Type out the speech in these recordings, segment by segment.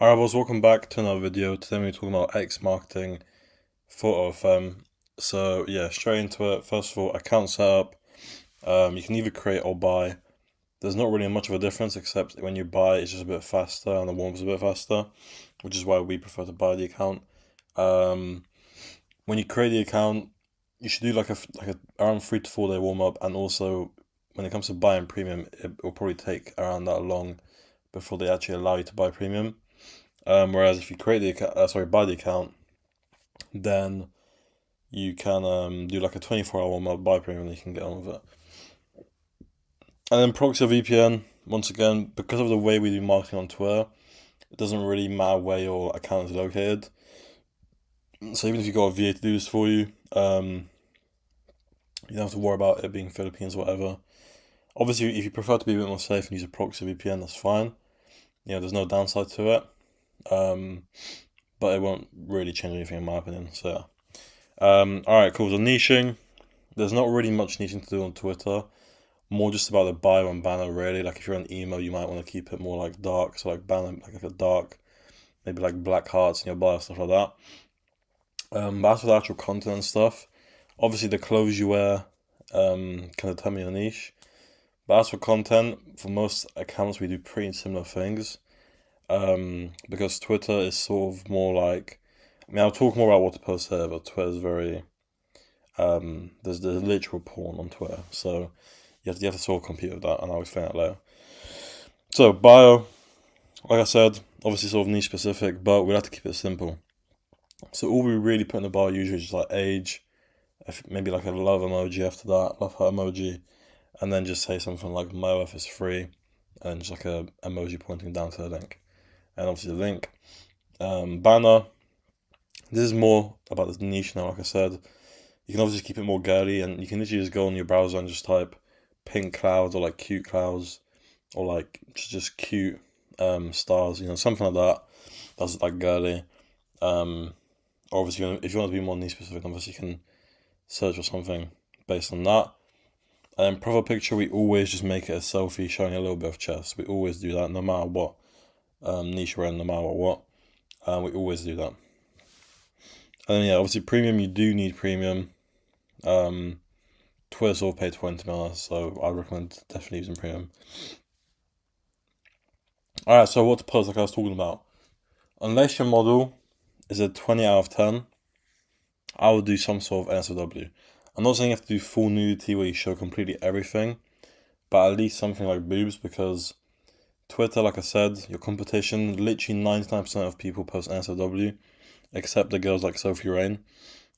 Alright, boys, welcome back to another video. Today we're talking about X marketing for FM. So yeah, straight into it. First of all, account setup. You can either create or buy. There's not really much of a difference except when you buy, it's just a bit faster and the warm-up's a bit faster, which is why we prefer to buy the account. Um, when you create the account, you should do like a around 3 to 4 day warm-up, and also when it comes to buying premium, it will probably take around that long before they actually allow you to buy premium. Whereas if you create the account, buy the account, then you can do like a 24-hour warm-up, buy premium, and you can get on with it. And then proxy or VPN, once again, because of the way we do marketing on Twitter, it doesn't really matter where your account is located. So even if you got a VA to do this for you, you don't have to worry about it being Philippines or whatever. Obviously, if you prefer to be a bit more safe and use a proxy VPN, that's fine. There's no downside to it. But it won't really change anything in my opinion. So yeah. Alright, cool. So niching. There's not really much niching to do on Twitter. More just about the bio and banner really. Like if you're on email, you might want to keep it more like dark. So like banner, like a dark, maybe like black hearts in your bio, stuff like that. But as for the actual content and stuff, obviously the clothes you wear can determine your niche. But as for content, for most accounts we do pretty similar things. Because Twitter is sort of more like, I'll talk more about what to post here, but Twitter is very, there's literal porn on Twitter, so you have to sort of compete with that, and I'll explain that later. So bio, like I said, obviously sort of niche specific, but we have to keep it simple. So all we really put in the bio usually is just like age, maybe like a love emoji after that, love heart emoji, and then just say something like my life is free, and just like a emoji pointing down to the link, and obviously the link. Banner. This is more about this niche now, like I said. You can obviously keep it more girly, and you can literally just go on your browser and just type pink clouds or like cute clouds or like just cute stars, something like that. That's like girly. Or obviously, if you want to be more niche specific, obviously you can search for something based on that. And then profile picture, we always just make it a selfie showing a little bit of chest. We always do that, no matter what niche we're in, no matter what. We always do that. And then, yeah, obviously premium, you do need premium. Twitter's all pay $20, so I recommend definitely using premium. Alright, so what to post, like I was talking about. Unless your model is a 20 out of 10, I would do some sort of NSFW. I'm not saying you have to do full nudity where you show completely everything, but at least something like boobs, because Twitter, like I said, your competition, literally 99% of people post NSFW, except the girls like Sophie Rain.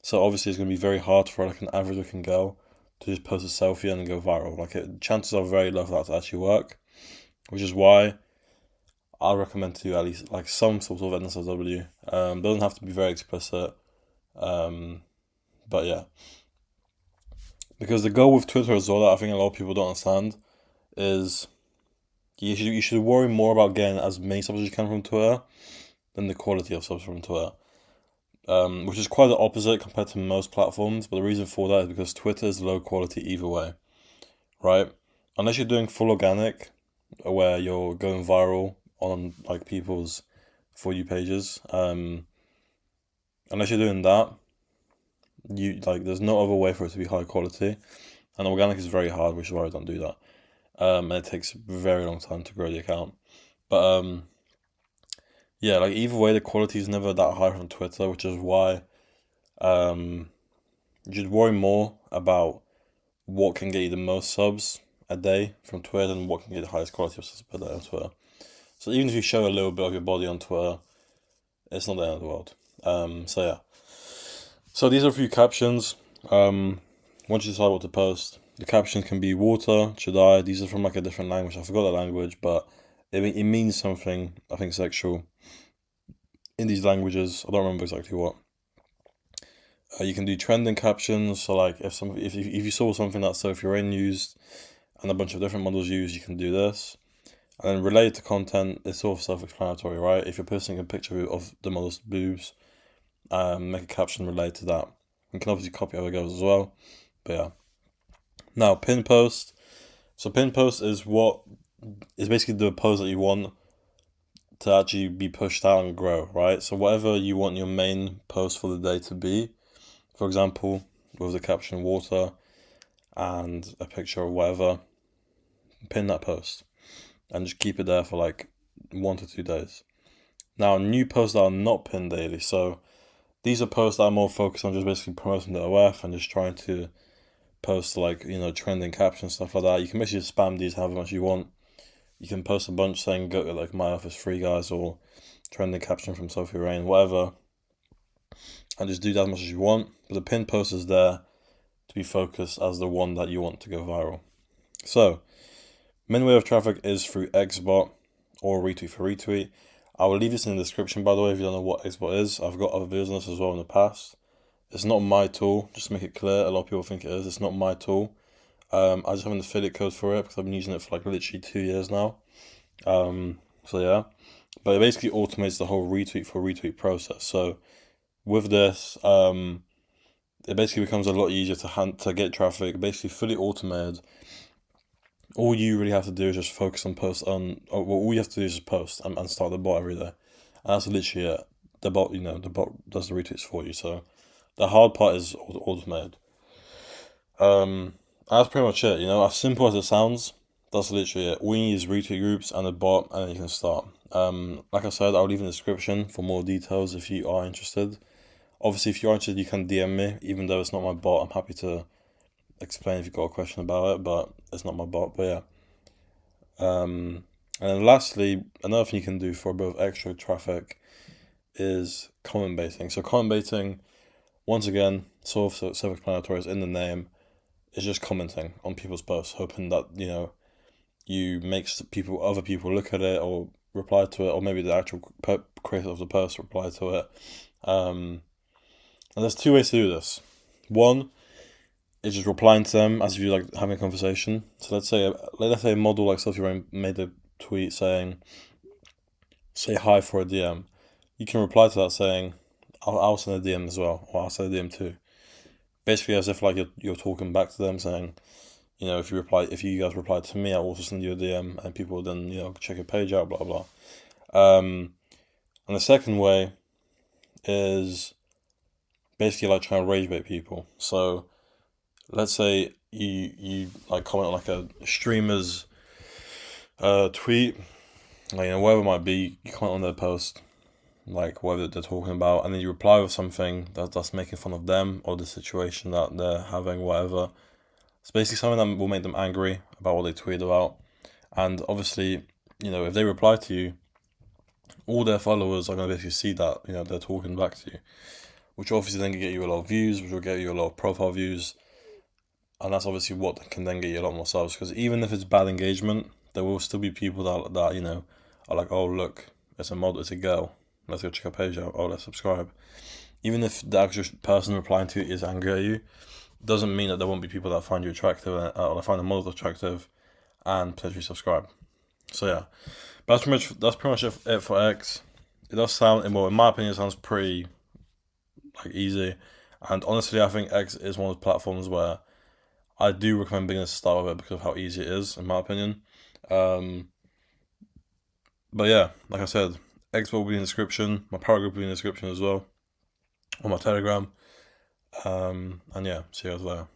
So obviously it's going to be very hard for like an average looking girl to just post a selfie and go viral. Chances are very low for that to actually work, which is why I recommend to do at least like some sort of NSFW. Doesn't have to be very explicit, but yeah. Because the goal with Twitter as well that I think a lot of people don't understand is you should worry more about getting as many subs as you can from Twitter than the quality of subs from Twitter. Which is quite the opposite compared to most platforms, but the reason for that is because Twitter is low quality either way, right? Unless you're doing full organic, where you're going viral on like people's For You pages, unless you're doing that, there's no other way for it to be high quality, and organic is very hard, which is why I don't do that. And it takes a very long time to grow the account, but yeah, like either way, the quality is never that high from Twitter, which is why you should worry more about what can get you the most subs a day from Twitter than what can get the highest quality of subs per day on Twitter. So even if you show a little bit of your body on Twitter, it's not the end of the world. So yeah. So these are a few captions. Once you decide what to post, the captions can be water, should I. These are from like a different language. I forgot the language, but it means something, I think, sexual in these languages. I don't remember exactly what. You can do trending captions. So like if you saw something that Sophie Rain used and a bunch of different models used, you can do this. And then related to content, it's sort of self-explanatory, right? If you're posting a picture of the model's boobs, make a caption related to that. You can obviously copy other girls as well, but yeah. Now pin post. So pin post is basically the post that you want to actually be pushed out and grow, right? So whatever you want your main post for the day to be, for example, with the caption water and a picture or whatever, pin that post and just keep it there for like 1 to 2 days. Now, new posts that are not pinned daily, so these are posts that are more focused on just basically promoting the OF and just trying to post like, trending captions, stuff like that. You can basically spam these however much you want. You can post a bunch saying, go like my office free guys, or trending caption from Sophie Rain, whatever, and just do that as much as you want. But the pinned post is there to be focused as the one that you want to go viral. So, main way of traffic is through Xbot or retweet for retweet. I will leave this in the description, by the way, if you don't know what Xbot is. I've got other videos on this as well in the past. It's not my tool, just to make it clear. A lot of people think it is. It's not my tool. I just have an affiliate code for it because I've been using it for like literally 2 years now. So yeah, but it basically automates the whole retweet for retweet process. So with this, it basically becomes a lot easier to get traffic, basically fully automated. All you really have to do is just focus on post all you have to do is just post and start the bot every day. And that's literally it. The bot, the bot does the retweets for you. So the hard part is automated. That's pretty much it. As simple as it sounds, that's literally it. All you need is retweet groups and a bot, and then you can start. Like I said, I'll leave in the description for more details if you are interested. Obviously, if you are interested, you can DM me. Even though it's not my bot, I'm happy to explain if you've got a question about it, but it's not my bot. But yeah. And then lastly, another thing you can do for a bit of extra traffic is comment baiting. So comment baiting, once again, sort of self-explanatory, is in the name. It's just commenting on people's posts, hoping that you make other people look at it or reply to it, or maybe the actual creator of the post reply to it. And there's 2 ways to do this. One is just replying to them as if you're like having a conversation. So let's say a model like Sophie Rain made a tweet saying, "Say hi for a DM." You can reply to that saying, "I'll send a DM as well," or "I'll send a DM too." Basically, as if like you're talking back to them, saying, if you guys reply to me, I'll also send you a DM, and people will then check your page out, blah blah. And the second way is basically like trying to rage bait people. So let's say you like comment on like a streamer's tweet, like whatever it might be, you comment on their post, like whatever they're talking about, and then you reply with something that's making fun of them or the situation that they're having, whatever. It's basically something that will make them angry about what they tweet about. And obviously, if they reply to you, all their followers are going to basically see that, they're talking back to you, which obviously then can get you a lot of views, which will get you a lot of profile views. And that's obviously what can then get you a lot more subs, because even if it's bad engagement, there will still be people that are like, oh look, it's a model, it's a girl, let's go check her page out, oh let's subscribe. Even if the actual person replying to it is angry at you, doesn't mean that there won't be people that find you attractive or find the model attractive and potentially subscribe. So yeah, but that's pretty much it for X. It does sound, well, in my opinion, it sounds pretty like easy, and honestly, I think X is one of the platforms where I do recommend beginners to start with it because of how easy it is, in my opinion. But yeah, like I said, X will be in the description. My power group will be in the description as well, on my Telegram. And yeah, see you guys later.